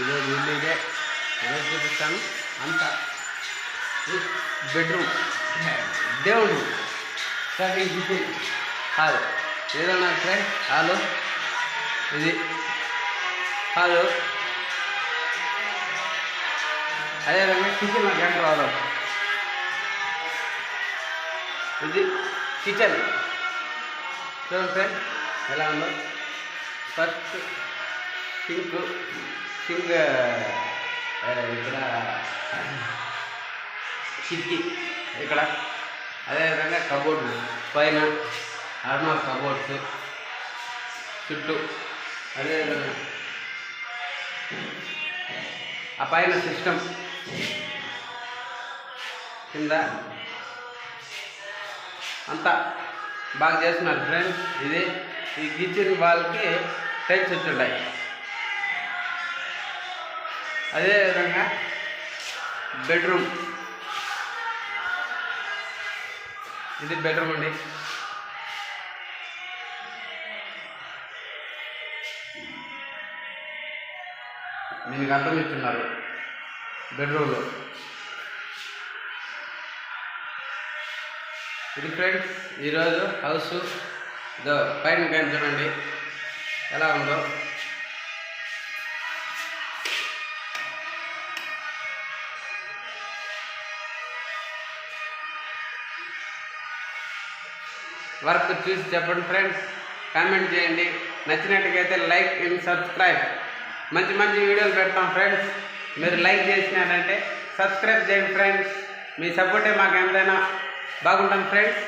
ఈరోజు ఇల్లు ఇదే ఈరోజు చూపిస్తాను అంతా బెడ్రూమ్ దేవుడు స్టార్టింగ్ కిచెన్ హాల్ ఏదన్నా ఫ్రెండ్ హాలు ఇది హాలు అదేవిధంగా కిచెన్ గంట రావడం ఇది కిచెన్ చూడండి ఫ్రెండ్ ఎలా ఉందో ఫస్ట్ సింక్ ఇక్కడ కిటికీ ఇక్కడ అదేవిధంగా కబోర్డు పైన నార్మల్ కబోర్డ్స్ చుట్టూ అదేవిధంగా ఆ పైన సిస్టమ్ కింద అంతా బాగా చేస్తున్నారు ఫ్రెండ్స్. ఇది ఈ కిచెన్ వాళ్ళకి టైల్స్ వచ్చుంటాయి. అదేవిధంగా బెడ్రూమ్ ఇది బెడ్రూమ్ అండి. దీనికి అర్థం ఇస్తున్నారు బెడ్రూమ్లో. ఇది ఫ్రెండ్స్ ఈరోజు హౌస్ ఇదో పైన కానీ చూడండి ఎలా ఉందో. వర్క్ చూసి చెప్పండి ఫ్రెండ్స్, కామెంట్ చేయండి. నచ్చినట్టుగైతే లైక్ అండ్ సబ్స్క్రైబ్. మంచి మంచి వీడియోలు పెడతాం ఫ్రెండ్స్. మీరు లైక్ చేసినారంటే సబ్స్క్రైబ్ చేయండి ఫ్రెండ్స్. మీ సపోర్టే మాకు ఎంతైనా బాగుంటాం ఫ్రెండ్స్.